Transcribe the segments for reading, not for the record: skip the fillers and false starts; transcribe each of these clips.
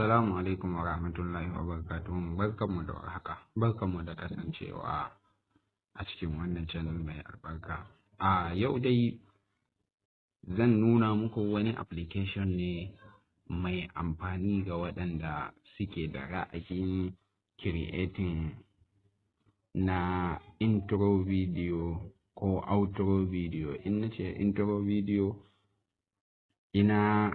Assalamu alaikum wa rahmatullahi wa barakatuhu. Barkanmu da warhaka. Barkanmu da kasancewa a cikin wannan channel mai albarka. A yau dai zan nuna muku wani application ne mai amfani ga waɗanda suke da ra'ayin creating na intro video ko outro video. In nace intro video, ina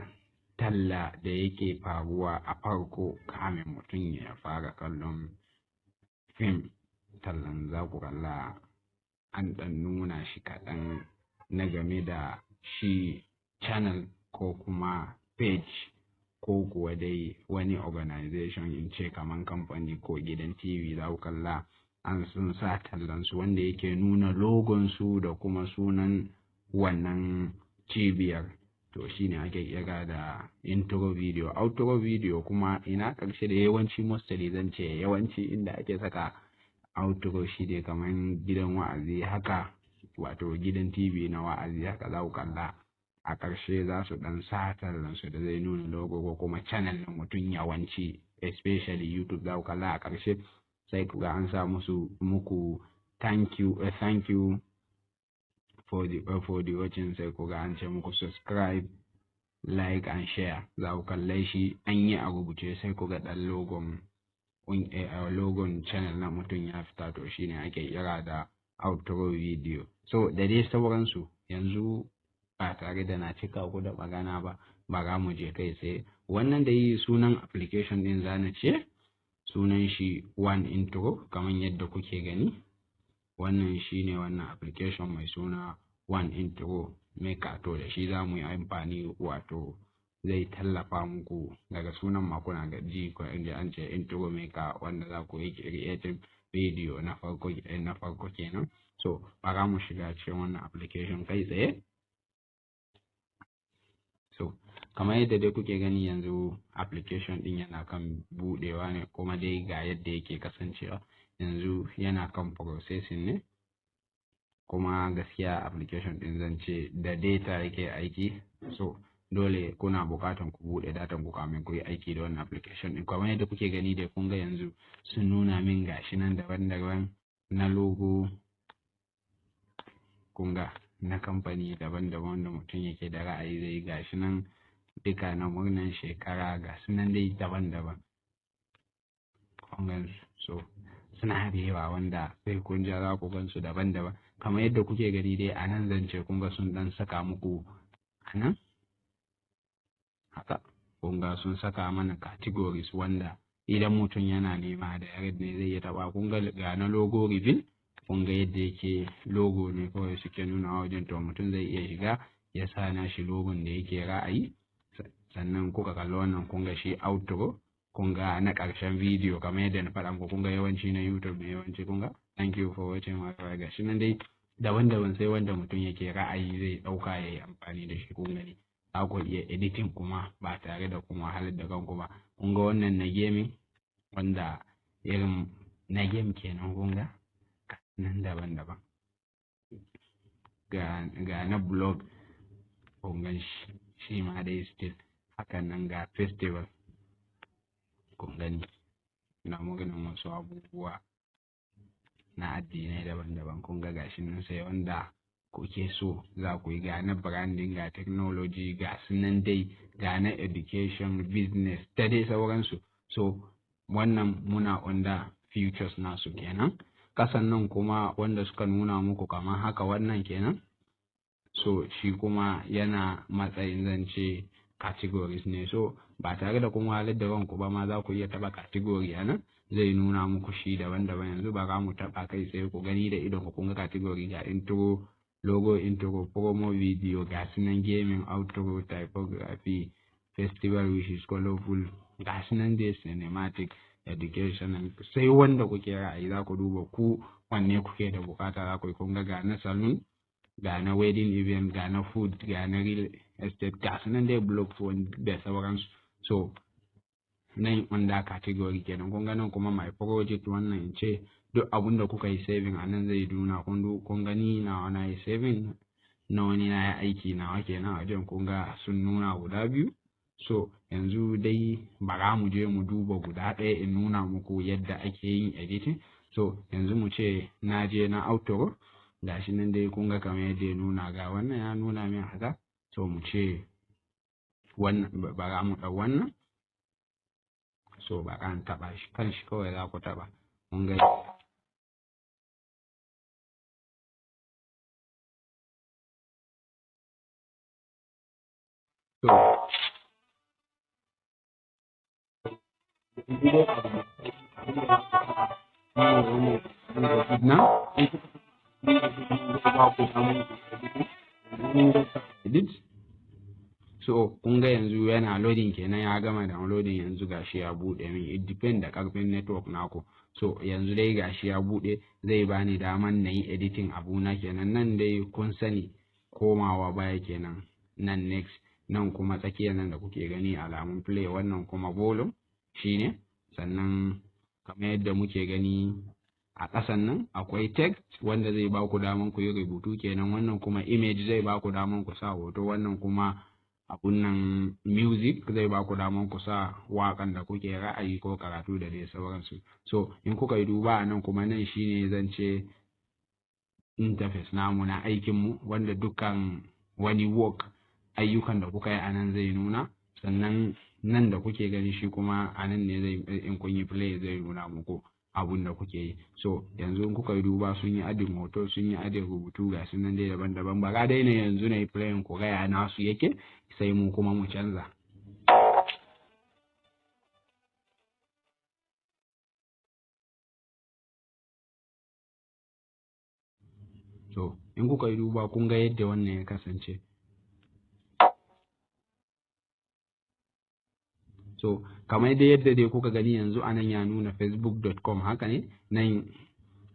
talla da yake faruwa a farko kamin mutum ya fara kallon fim. Tallan za ku kalla an ɗan nuna shi kaɗan na game da shi channel ko kuma page ko kuwa dai wani organization, in ce kaman kamfani ko gidan TV. Za ku kalla an sun sa tallansu wanda yake nuna logon su da kuma sunan wannan cibiyar. To shi ne ake kira da intro video. Outro video kuma ina ƙarshe da yawanci mostly zan ce yawanci inda ake saka outro shi ne kamar gidan wa'azi haka, wato gidan TV na wa'azi haka. Za ku kalla a ƙarshe za su ɗan sa tallansu da zai nuna logo ko kuma channel na mutum yawanci, especially YouTube. Za ku kalla a ƙarshe sai ku ga an sa muku thank you for the watching, sai ku ga an ce muku subscribe, like and share. Za ku kalle shi an yi a rubuce, sai ku ga ɗan logon channel na mutum ya fita. To shine ake kira da outro video. So da dai sauransu. Yanzu ba tare da na cika ku da magana ba, bara mu je kai sai wannan da yi sunan application din zana ce sunan shi One Intro, kamar yadda kuke gani. Wannan shine wannan application mai suna One Intro Maker. To da shi za mu yi amfani, wato zai tallafa muku daga sunan makuna gaji ko inda an ce Intro Maker, wanda za ku yi creating video na farko kenan. So bara mu shiga cikin wannan application kai tsaye. So kamar yadda dai kuke gani yanzu application din yana kan budewa ne, kuma dai ga yadda yake kasancewa yanzu yana kan processing ne. Kuma gaskiya application din zan ce da data yake aiki, so dole kuna bukatan ku bude datan ku kamin ku yi aiki da wannan application din. Kamar yadda kuke gani dai kun ga yanzu sun nuna min gashi nan daban-daban na logo, kun ga na kamfani daban-daban wanda mutum yake da ra'ayi zai gashi nan duka na murnan shekara, gashi nan dai daban-daban. So suna da yawa wanda sai kun ja za ku gansu daban-daban. Kamar yadda kuke gani dai a nan zan ce kun ga sun dan saka muku a nan haka, kun ga sun saka mana categories wanda idan mutum yana nema da yare ne zai yi taba. Kun ga na logo reveal, kun ga yadda yake logo ne kawai suke nuna wajen, to mutum zai iya shiga ya sa na shi logon da yake ra'ayi. Sannan kuka kalli wannan kun ga shi outro, kun ga na ƙarshen video kamar yadda na faɗa muku. Kun ga yawanci na YouTube ne yawanci. Kun ga thank you for watching my video. Gashi nan dai daban-daban, sai wanda mutum yake ra'ayi zai ɗauka ya yi amfani da shi. Kun gani za ku iya editing kuma ba tare da kuma wahalar da kanku ba. Kun ga wannan na gaming, wanda irin na game kenan. kun ga nan daban-daban ga na blog, kun gan shi ma dai still hakan nan. ga festival, kun gani na maganin wasu abubuwa na addinai daban-daban. kun ga gashi nan sai wanda kuke so za ku yi. ga na branding, ga technology, ga sunan dai, ga na education, business da dai sauransu. So wannan muna under features nasu kenan. Kasan nan kuma wanda suka nuna muku kamar haka, wannan kenan. So shi kuma yana matsayin zance categories ne. So ba tare da kuma halar da ranku ba ma za ku iya taba category a nan, zai nuna muku shi daban-daban. yanzu ba za mu taba kai sai ku gani da idon ku. kun ga category ga intro, logo intro, promo video, ga sunan gaming, outro, typography, festival wishes, colorful, ga sunan dai cinematic, education, sai wanda kuke ra'ayi za ku duba ku wanne kuke da bukata za ku yi. kun ga na saloon, ga na wedding event, ga na food, ga na real estate, ga sunan dai blog da sauransu. So nan under category kenan. kun ga nan kuma my project, wannan in ce duk abun da kuka yi saving a nan zai nuna. kun gani na wani yi saving na wani na yi aiki na wake na wajen. kun ga sun nuna guda biyu. So yanzu dai bara mu je mu duba guda ɗaya in nuna muku yadda ake yin editing. So yanzu mu ce na je na outro, gashi nan dai kun ga kamar yadda ya nuna, ga wannan ya nuna min haka. So mu ce wannan bara mu ɗau wannan. So bara an taɓa shi, kan shi kawai za ku taɓa. Kun ga so na edit. So kun ga yanzu yana loading kenan, ya gama downloading, yanzu gashi ya bude min. It depend da karfin network naku. So yanzu dai gashi ya bude, zai bani daman na yi editing abuna kenan. Nan dai kun sani komawa baya kenan, nan next, nan kuma tsakiyar nan da kuke gani alamun play, wannan kuma volume shine. Sannan kamar yadda muke gani a ƙasan nan akwai text wanda zai ba ku daman ku yi rubutu kenan, wannan kuma image zai ba ku daman ku sa hoto, wannan kuma abun nan music zai ba ku daman ku sa waƙan da kuke ra'ayi ko karatu da dai sauransu. So in kuka yi duba a nan kuma, nan shine zan ce interface namu na aikinmu, wanda dukkan wani work ayyukan da kuka yi a nan zai nuna. Sannan nan da kuke gani shi kuma a nan ne zai, in kun yi play zai nuna muku abun da kuke yi. So yanzu in kuka yi duba, sun yi adin hoto, sun yi adin rubutu, ga su nan dai daban-daban. Bara dai ne yanzu na yi playin ku gaya nasu yake, sai mu kuma mu canza. So in kuka yi duba kun ga yadda wannan ya kasance. So kamar dai yadda dai kuka gani yanzu anan ya nuna facebook.com, haka ne, nan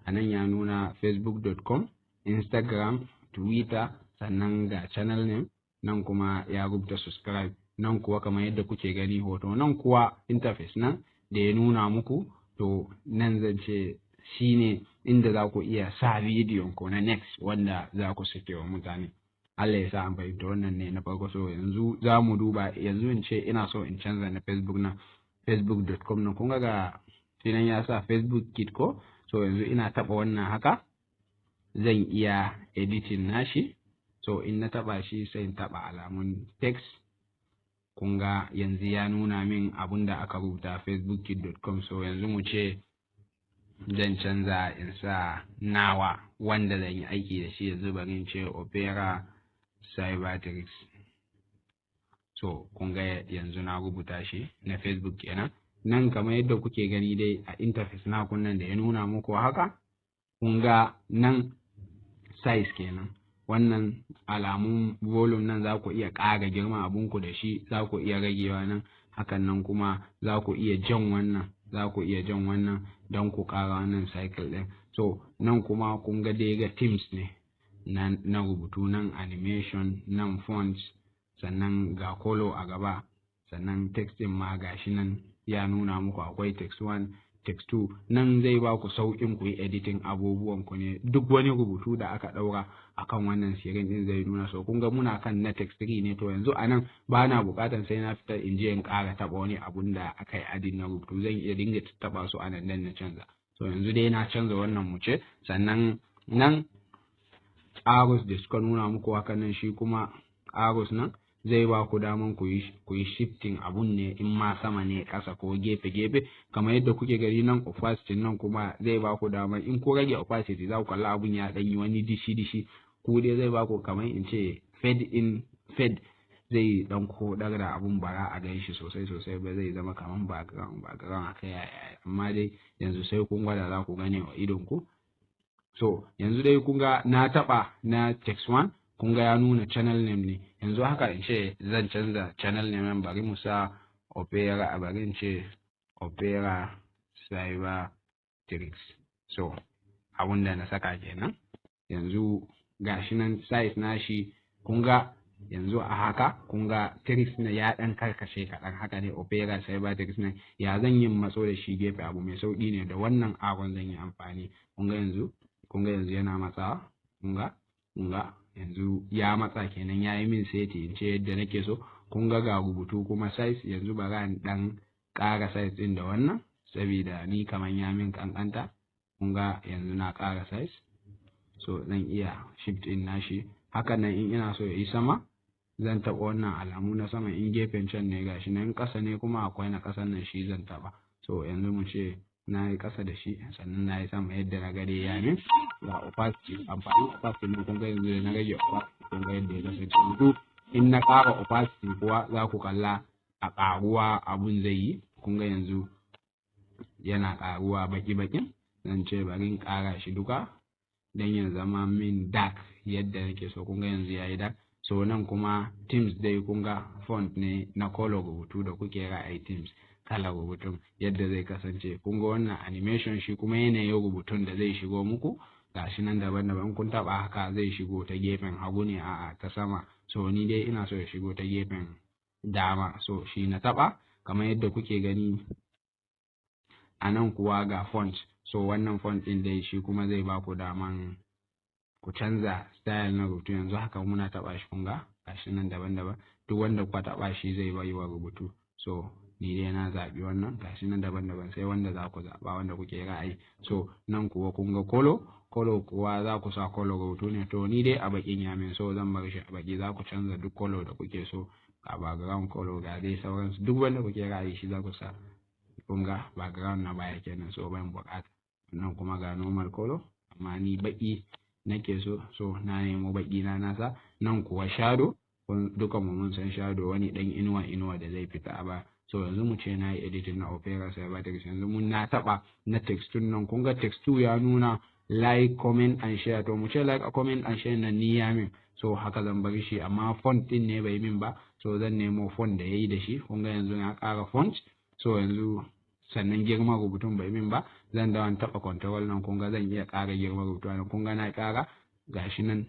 anan ya nuna facebook.com, Instagram, Twitter, sannan ga channel name, nan kuma ya rubuta subscribe, nan kuwa kamar yadda kuke gani hoto, nan kuwa interface nan da ya nuna muku. To nan zan ce shine inda za ku iya sa bidiyon ku na next wanda za ku sake wa mutane. Allah ya sa an fahimta. Wannan ne na farko. So yanzu za mu duba, yanzu in ce ina so in canza na Facebook na facebook.com na, kun ga nan ya sa Facebook kit ko. So yanzu ina taba wannan haka, zan iya editing nashi. So in na taba shi sai in taba alamun text, kun ga yanzu ya nuna min abun da aka rubuta facebookkit.com. So yanzu mu ce zan canza in sa nawa wanda zan yi aiki da shi. Yanzu bari in ce Opera Cybertrix. So kun ga yanzu na rubuta shi na Facebook kenan. Nan kamar yadda kuke gani dai a interface na kunnan da ya nuna muku haka, kun ga nan size kenan, wannan alamun volume nan za ku iya ƙara girma abunku da shi, za ku iya ragewa nan, hakan nan kuma za ku iya jan wannan, za ku iya jan wannan don ku ƙara wannan cycle ɗin. So nan kuma kun ga dai ga themes ne na rubutu, nan animation, nan fonts, sannan ga color a gaba, sannan text ɗin ma gashi nan ya nuna muku akwai text 1, text 2. Nan zai ba ku sauƙin ku yi editing abubuwan ku ne, duk wani rubutu da aka ɗaura akan wannan sirin ɗin zai nuna. So kun ga muna kan na text 3 ne, to yanzu anan ba na buƙatar sai na fita in je in ƙara taɓa wani abun da aka yi adin na rubutu, zan iya dinga taɓa su anan dan na canza. So yanzu dai na canza wannan mu ce. Sannan nan arrows da suka nuna muku haka nan, shi kuma arrows nan zai ba ku daman ku yi shifting abun ne, in ma sama ne, ƙasa ko gefe-gefe, kamar yadda kuke gani nan opacity nan kuma zai ba ku daman in ku rage opacity za ku kalla abun ya ɗanyi wani dishi-dishi, ku dai zai ba ku kamar in ce fade in fade, zai dan kodar da abun bara a gan shi sosai ba, zai zama kamar background haka yaya, amma dai yanzu sai kun gwada za ku gane wa idon ku. So yanzu dai kun ga na taba na text 1, kun ga ya nuna channel name ne. Yanzu haka in ce zan canza channel name, bari mu sa Opera, bari in ce Opera Cybertrix. So abun da na saka kenan. Yanzu gashi nan size nashi, kun ga yanzu a haka, kun ga Trix na ya dan karkashe kaɗan, haka ne Opera Cybertrix na. Ya zan yi matso da shi gefe, abu mai sauki ne, da wannan aron zan yi amfani. Kun ga yanzu yana matsawa, kun ga yanzu ya matsa kenan, ya yi min seti in ce yadda nake so. kun ga rubutu kuma size. Yanzu bari in dan ƙara size din da wannan saboda ni kaman ya min kankanta. Kun ga yanzu na ƙara size, so zan iya shift in nashi. Haka nan in ina so ya yi sama zan taɓa wannan alamu na sama, in gefen can ne gashi nan, in ƙasa ne kuma akwai na ƙasan nan shi zan taɓa. So yanzu mu ce na yi ƙasa da shi sannan na yi sama yadda na gade ya min. Ga opacity, amfani opacity ne kun ga yanzu na rage opacity kun ga yadda ya kasance. Yanzu in na ƙara opacity kuwa za ku kalla a ƙaruwa abun zai yi. Kun ga yanzu yana ƙaruwa baki-bakin. Zan ce bari in ƙara shi duka don ya zama min dark yadda nake so. Kun ga yanzu ya yi dark. So nan kuma themes dai kun ga font ne na color rubutu da kuke ra'ayi themes kalar rubutun yadda zai kasance. Kun ga wannan animation shi kuma yanayin rubutun da zai shigo muku gashi nan daban-daban. Kun taɓa haka zai shigo ta gefen hagu ne a ta sama. So ni dai ina so ya shigo ta gefen dama, so shi na taɓa kamar yadda kuke gani a nan. Kuwa ga font, so wannan font ɗin dai shi kuma zai ba ku daman ku canza style na rubutu. Yanzu haka muna taɓa shi kun ga gashi nan daban-daban, duk wanda kuka taɓa shi zai bai wa rubutu. So ni dai na zaɓi wannan gashi nan daban-daban, sai wanda za ku zaɓa wanda kuke ra'ayi. So nan kuwa kun ga color kuwa za ku sa color rubutu ne, to ni dai a bakin yamin, so zan bar shi a baki. Za ku canza duk color da kuke so, ga background color ga dai sauransu, duk wanda kuke ra'ayi shi za ku sa. Kun ga background na baya kenan, so ban buƙata. Nan kuma ga normal color, amma ni baki nake so, so na nemo baki na nasa. Nan kuwa shadow, dukan mu mun san shadow wani dan inuwa da zai fita ba. So yanzu mu ce na yi editing na Opera Cybertext. Yanzu mun na taɓa na text nan. Kun ga text ya nuna like, comment and share. To mu ce like, comment and share nan ni ya min, so haka zan bar shi. Amma font din ne bai min ba, so zan nemo font da yayi da shi. Kun ga yanzu na ƙara font, so yanzu sannan girman rubutun bai min ba, zan dawo taɓa control nan. Kun ga zan iya ƙara girman rubutu nan. Kun ga na ƙara gashi nan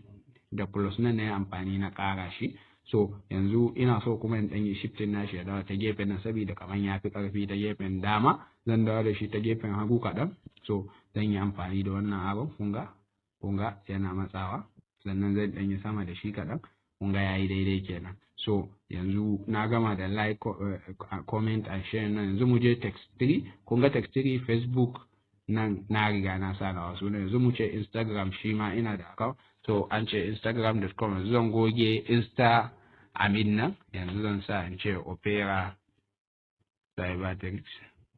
da plus nan na yi amfani na ƙara shi. So yanzu ina so kuma in ɗan yi shifting nashi ya dawo ta gefen nan saboda kaman ya fi ƙarfi ta gefen dama. Zan dawo da shi ta gefen hagu kaɗan. So zan yi amfani da wannan abin. Kun ga yana matsawa, sannan zan ɗan yi sama da shi kaɗan. Kun ga yayi daidai kenan. So yanzu na gama da like, comment and share nan. Yanzu mu je text 3. Kun ga text 3 Facebook nan na riga na sa na wasu. Yanzu mu ce Instagram, shi ma ina da account. So an ce instagram.com. yanzu zan goge Insta amin nan. Yanzu zan sa in ce Opera Cybertext.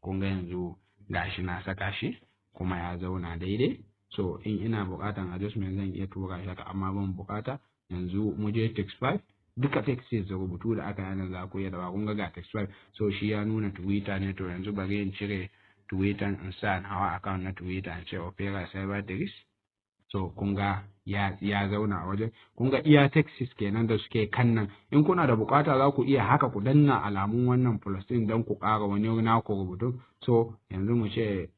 Kun ga yanzu gashi na saka shi kuma ya zauna daidai. So in ina buƙatan adjustment zan iya tura shi haka, amma ban buƙata. Yanzu mu je text 5. Duka text da rubutu da aka yana za ku iya da. Kun ga text 5, so shi ya nuna Twitter ne. To yanzu bari in cire Twitter in sa hawa account na Twitter in ce Opera Cybertext. So kun ga ya zauna a wajen. Kun ga iya text kenan da suke kan nan. In kuna da bukata za ku iya haka ku danna alamun wannan plus din don ku ƙara wani naku rubutu. So yanzu mu ce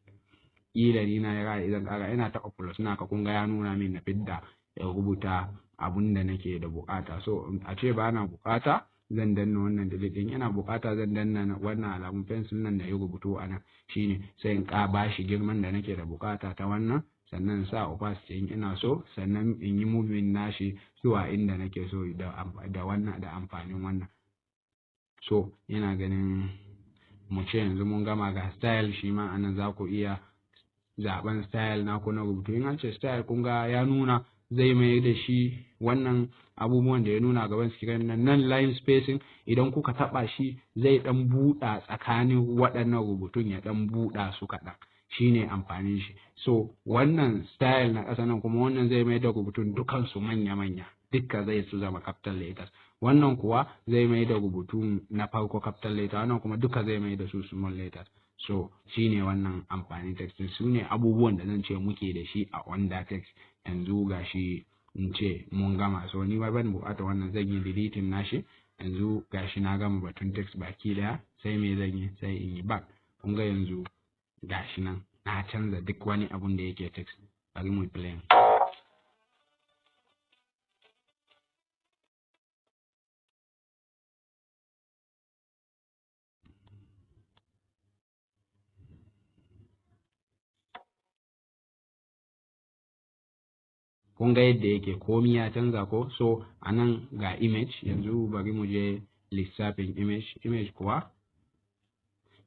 ni na ya idan ƙara ina taɓa plus na ka. Kun ga ya nuna min na fidda ya rubuta abun da nake da bukata. So a ce ba na bukata zan danna wannan delete din. Ina bukata zan danna wannan alamun pencil nan da ya rubutu a nan, shine sai in ba shi girman da nake da bukata ta wannan, sannan sa opacity in ina so, sannan in yi moving nashi zuwa inda nake so da wannan da amfanin wannan. So ina ganin mu ce yanzu mun gama. Ga style shi ma anan za ku iya zaben style naku na rubutu. In an ce style kun ga ya nuna zai mai da shi wannan abubuwan da ya nuna gaban screen nan line spacing. Idan kuka taba shi zai dan buɗa tsakanin waɗannan rubutun, ya dan buɗa su kaɗan, shine amfanin shi. So wannan style na ƙasa nan kuma wannan zai mai da rubutun dukansu manya-manya, dukka zai su zama capital letters. Wannan kuwa zai mai da rubutun na farko capital letter, wannan kuma duka zai mai da su small letters. So shine wannan amfanin text. Su ne abubuwan da zan ce muke da shi a wanda text. Yanzu gashi in ce mun gama. So ni ba ban bukata wannan, zan yi deleting nashi. Yanzu gashi na gama batun text baki daya. Sai me zan yi? Sai in yi back. Kun ga yanzu gashi nan na canza duk wani abun da yake text. Bari mu play. Kun ga yadda yake komi ya canza ko. So anan ga image. Yanzu bari mu je lissafin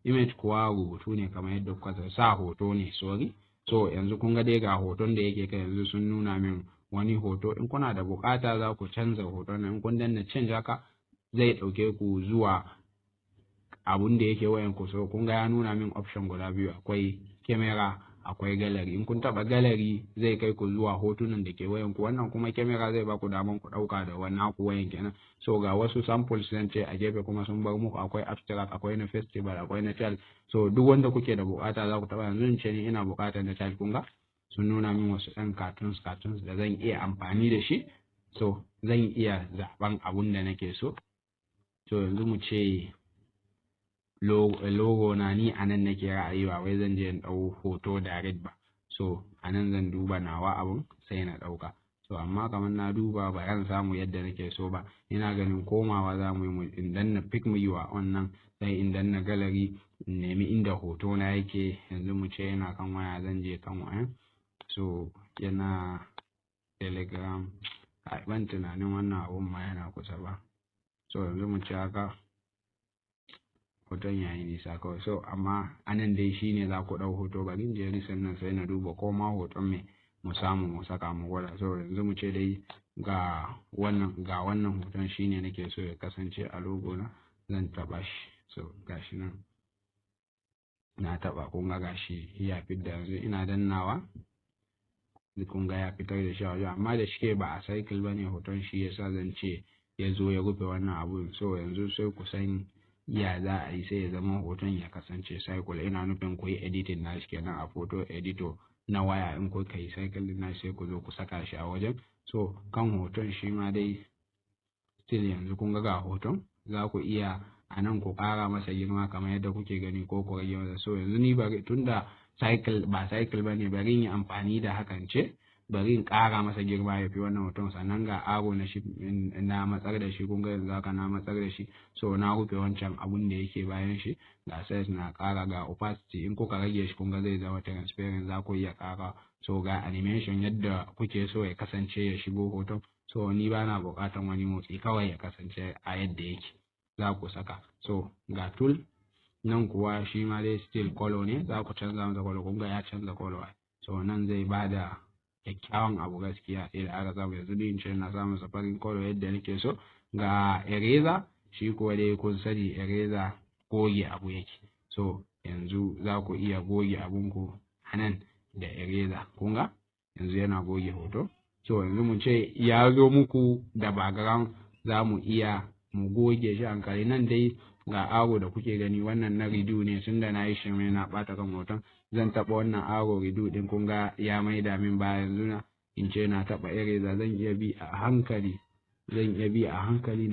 image kuwa rubutu ne kamar yadda kuka sa hoto ne sorry. So yanzu kun ga dai ga hoton da yake kai yanzu sun nuna min wani hoto. In kuna da bukata za ku canza hoton nan, in kun danna change haka zai dauke ku zuwa abun da yake wayan ku. So kun ga ya nuna min option guda biyu, akwai camera akwai gallery. In kun taba gallery zai kai ku zuwa hotunan da ke wayan ku, wannan kuma camera zai ba ku daman ku dauka da wannan ku wayan kenan. So ga wasu samples zan ce a gefe kuma sun bar muku, akwai abstract, akwai na festival, akwai na child. So duk wanda kuke da bukata za ku taba. Yanzu in ce ni ina bukatar na child, kun ga sun nuna min wasu ɗan cartoons da zan iya amfani da shi. So zan iya zaben abun da nake so. So yanzu mu ce logo na ni anan nake ra'ayi, ba wai zan je in dau hoto direct ba. So anan zan duba nawa abun sai na dauka. So amma kamar na duba ba zan samu yadda nake so ba, ina ganin komawa za mu yi in danna pick mu yi wa wannan, sai in danna gallery in nemi inda hoto na yake. Yanzu mu ce yana kan waya, zan je kan waya. So yana Telegram, ban tunanin wannan abun ma yana kusa ba. So yanzu mu ce haka, hoton yayi nisa kawai. So amma anan dai shine za ku dau hoto. Bari in je recent nan sai na duba ko ma hoton me mu samu mu saka mu gwada. So yanzu mu ce dai ga wannan hoton shine nake so ya kasance a logo na, zan taba shi. So gashi nan na taba, kun ga gashi ya fitar. Yanzu ina dannawa kun ga ya fitar da shi a waje, amma da shike ba a cycle bane hoton, shi yasa zan ce ya zo ya rufe wannan abun. So yanzu sai ku san ya za a yi sai ya zama hoton ya kasance cycle. Ina nufin ku yi editing na shi kenan a photo editor na waya. In ku kai cycle din na sai ku zo ku saka shi a wajen. So kan hoton shi ma dai still yanzu kun ga hoton, za ku iya a nan ku ƙara masa girma kamar yadda kuke gani ko ku rage masa. So yanzu ni bari tunda ba cycle bane, bari in yi amfani da hakan ce, bari in ƙara masa girma ya fi wannan hoton. Sannan ga aro na shi na matsar da shi, kun ga yanzu haka na matsar da shi. So na rufe wancan abun da yake bayan shi. Ga size na ƙara, ga opacity in kuka rage shi kun ga zai zama transparent, za ku iya ƙara. So ga animation yadda kuke so ya kasance ya shigo hoton. So ni bana buƙatan wani motsi, kawai ya kasance a yadda yake za ku saka. So ga tool nan kuwa shi ma dai still color ne, za ku canza masa color. kun ga ya canza color. So nan zai bada kyakkyawan abu gaskiya idan aka samu. Yanzu din ce na samu farin color yadda nake so. Ga eraser shi kuwa dai kun sani eraser goge abu yake. So yanzu za ku iya goge abunku anan da eraser. kun ga yanzu yana goge hoto. So yanzu mu ce ya zo muku da background, za mu iya mu goge shi hankali. Nan dai ga aro da kuke gani, wannan na redo ne, tunda na yi shirme na bata kan hoton. Zan taba wannan aro redo din, kun ga ya maida min baya. Yanzu na in ce na taba eraser, zan iya bi a hankali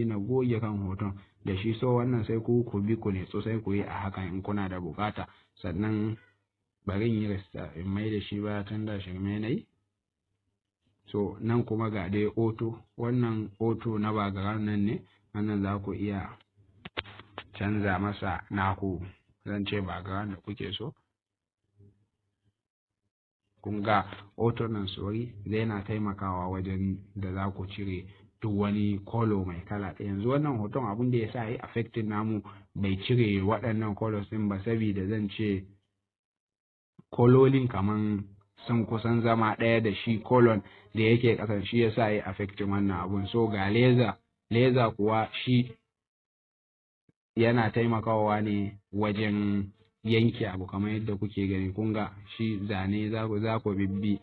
na goge kan hoton da shi. So wannan sai ku bi ku ne, so sai ku yi a hakan in kuna da bukata. Sannan bari in yi restart in mai da shi baya tunda shirme na yi. So nan kuma ga dai auto, wannan auto na background nan ne, wannan za ku iya canza masa naku, zan ce background da kuke so. kun ga auto nan sorry zai na taimakawa wajen da za ku cire duk wani color mai kala ɗaya. Yanzu wannan hoton abin da ya sa yi affecting namu bai cire waɗannan colors ɗin ba, saboda zan ce kololin kaman sun kusan zama ɗaya da shi colon da yake ƙasan, shi yasa yi affecting wannan abun. So ga laser kuwa shi yana taimakawa ne wajen yanke abu kamar yadda kuke gani. kun ga shi zane za ku bibbi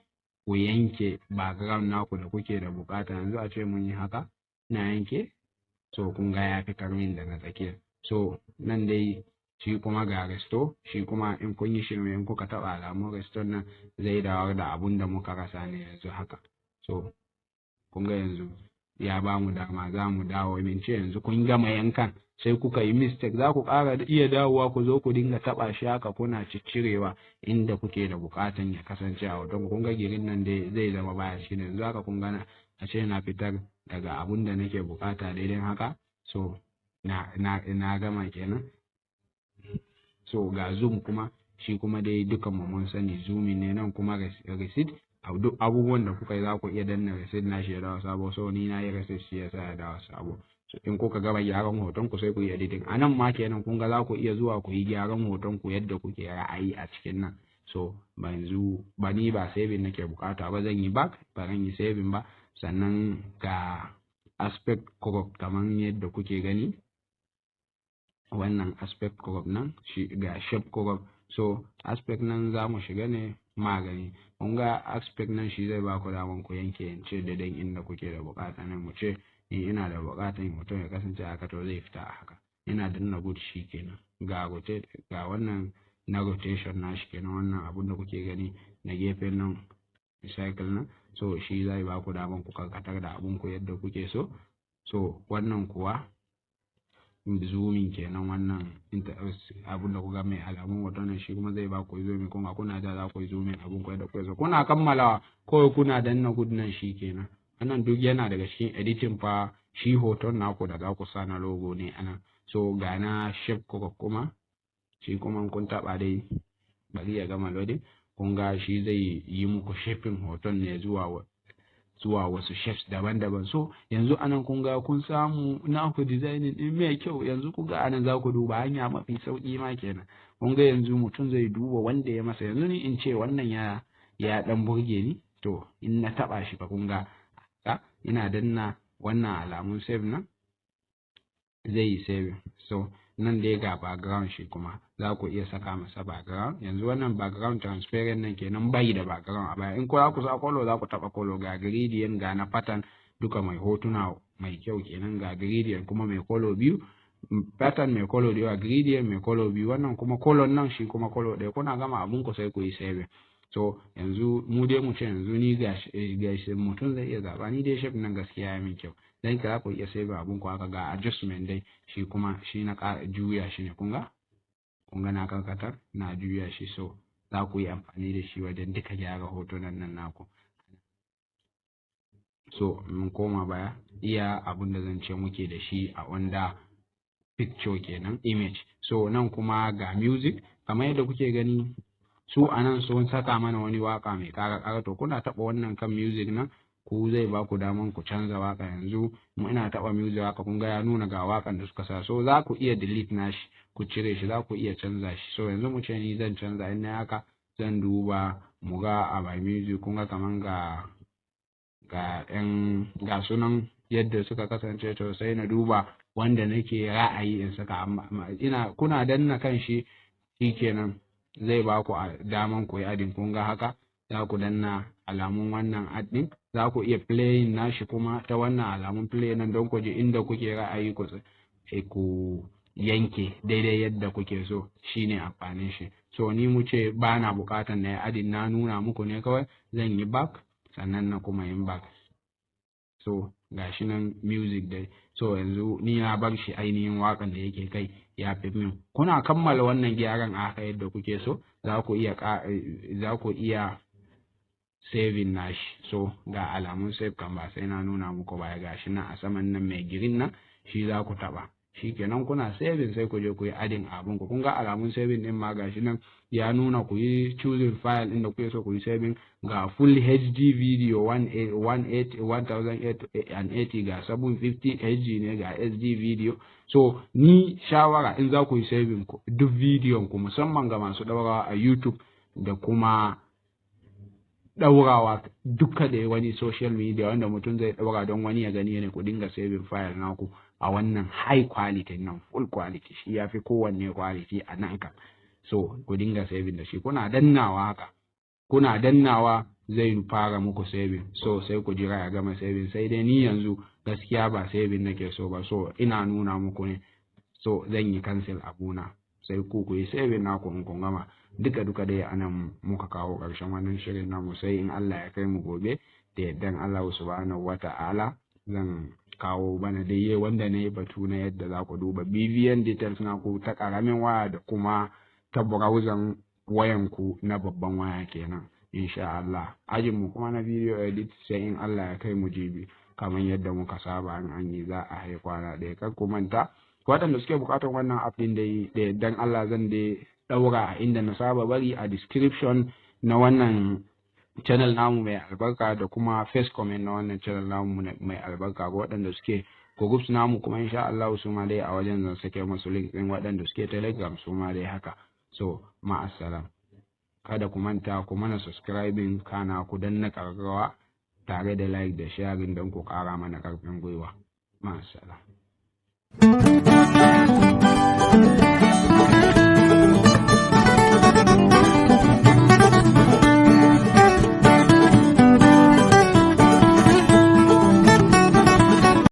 ku yanke background naku da kuke da bukata. Yanzu a ce mun yi haka na yanke, so kun ga ya fi karmin da na tsakiya. So nan dai shi kuma ga restore, shi kuma in kun yi shirme in kuka taɓa alamun restore nan zai dawo da abun da muka rasa ne yanzu haka. So kun ga yanzu ya ba mu dama za mu dawo. min ce yanzu kun gama yankan sai kuka yi mistake, za ku ƙara iya dawowa ku zo ku dinga taɓa shi haka kuna ciccirewa inda kuke da buƙatan ya kasance a hoton. kun ga girin nan dai zai zama baya shi ne yanzu haka. kun gana a ce na fitar daga abun da nake buƙata daidai haka. So na gama kenan. So ga zoom kuma shi kuma dai dukan mu mun sani zooming ne. Nan kuma receipt, duk abubuwan da kuka yi za ku iya danna receipt na shi ya dawo sabo. So ni na yi receipt shi yasa ya dawo sabo. in kuka gama gyaran hoton ku sai ku yi editing. A nan ma kenan kun ga za ku iya zuwa ku yi gyaran hoton ku yadda kuke ra'ayi a cikin nan. So yanzu ba ni ba saving nake bukata ba, zan yi back, ba zan yi saving ba. Sannan ga aspect crop kamar yadda kuke gani, wannan aspect crop nan shi ga shape crop. So aspect nan za mu shiga ne magani. Kun ga aspect nan shi zai ba ku daman ku yanke yance da dan inda kuke da bukata ne. Mu ce in ina da bukatan mutum ya kasance haka to zai fita a haka. Ina danna good shi kenan. Ga rotate, ga wannan na rotation na shi kenan, wannan abun da kuke gani na gefen nan cycle nan. So shi zai ba ku daman ku karkatar da abun ku yadda kuke so. So wannan kuwa zooming kenan, wannan abun da kuka mai alamun hoton nan shi kuma zai ba ku zooming. Kuma kuna da za ku yi zooming abun ku yadda kuke so. Kuna kammalawa kawai kuna danna good nan shi kenan. Wannan duk yana daga cikin editing fa, shi hoton naku da za ku sa na logo ne anan. So ga na shape kuma shi kuma kun taba dai bari ya gama loading. Kun ga shi zai yi muku shaping hoton ne zuwa wasu shapes daban-daban. So yanzu anan kun ga kun samu naku designing din mai kyau. Yanzu kun ga anan za ku duba hanya mafi sauki ma kenan. Kun ga yanzu mutum zai duba wanda ya masa. Yanzu ni in ce wannan ya dan burge ni, to in na taba shi fa kun ga ina danna wannan alamun save nan zai yi save. So nan dai ga background shi kuma za ku iya saka masa background. Yanzu wannan background transparent nan kenan bai da background a baya. In ko za ku sa color za ku taba color, ga gradient ga na pattern duka mai hotuna mai kyau kenan. Ga gradient kuma mai color biyu, pattern mai color biyu, gradient mai color biyu, wannan kuma color nan shi kuma color ɗaya. Kuna gama abun ku sai ku yi save. So yanzu mu dai mu ce yanzu ni gashi mutum zai iya zaba, ni dai shape nan gaskiya ya min kyau. Dan ka ku iya save abun ku haka. Ga adjustment dai shi kuma shi na juya shi ne. Kun ga na karkatar na juya shi. So za ku yi amfani da shi wajen duka gyara hotunan nan naku. So mun koma baya, iya abun da zan ce muke da shi a wanda picture kenan, image. So nan kuma ga music kamar yadda kuke gani, su anan sun saka mana wani waka mai kara to kuna taba wannan kan music nan ku zai ba ku daman ku canza waka. Yanzu mu ina taba music waka, kun ga ya nuna ga wakan da suka sa. So za ku iya delete nashi ku cire shi, za ku iya canza shi. So yanzu mu ce ni zan canza, in na haka zan duba mu ga a my music. kun ga kaman ga sunan yadda suka kasance. To sai na duba wanda nake ra'ayi in saka, amma kuna danna kan shi kenan zai ba ku daman ku yi adin. kun ga haka za ku danna alamun wannan ad din, za ku iya playing nashi kuma ta wannan alamun play nan don ku ji inda kuke ra'ayi ku yanke daidai yadda kuke so. Shine amfanin shi. So ni mu ce ba na bukatan na yi adin, na nuna muku ne kawai. Zan yi back sannan na kuma yin back. So gashi nan music dai. So yanzu ni na bar shi ainihin wakan da yake kai ya fi min. Kuna kammala wannan gyaran a haka yadda kuke so, za ku iya saving nashi. So ga alamun save kan ba sai na nuna muku baya, gashi nan a saman nan mai green nan shi za ku taba. Shikenan kuna saving sai ku je ku yi adin abun ku. Kun ga alamun saving din ma gashi nan ya nuna ku yi choosing file din da kuke so ku yi saving. Ga full HD video 1080 ga 750 HD ne, ga SD video. So ni shawara in za ku yi saving duk bidiyon ku, musamman ga masu daurawa a YouTube da kuma daurawa duka da wani social media wanda mutum zai daura don wani ya gani ne, ku dinga saving file naku a wannan high quality nan, full quality. Shi ya fi kowanne quality a nan kam. So ku dinga saving da shi. Kuna dannawa zai fara muku saving. So sai ku jira ya gama saving. Sai dai ni yanzu gaskiya ba saving nake so ba, so ina nuna muku ne. So zan yi cancel abuna sai ku yi saving naku in kun gama. Duka dai anan muka kawo ƙarshen wannan shirin namu. Sai in Allah ya kai mu gobe da yaddan Allah subhanahu wata'ala zan kawo bana dai wanda na yi batu na yadda za ku duba BVN details naku ta ƙaramin waya da kuma ta browser wayanku na babban waya kenan. Insha Allah ajin mu kuma na video edit sai in Allah ya kai mu jibi kamar yadda muka saba an yi za a haikwana ɗaya. Kar ku manta waɗanda suke buƙatar wannan app din da yaddan Allah zan dai ɗaura a inda na saba bari a description na wannan channel namu mai albarka da kuma face comment na wannan channel namu mai albarka ga waɗanda suke groups namu, kuma insha Allah su ma dai a wajen zan sake musu link din waɗanda suke Telegram su ma dai haka. So ma'assalam, kada ku manta ku mana subscribing, kana ku danna ƙararrawa tare da like da sharing don ku ƙara mana ƙarfin gwiwa. Ma'assalam.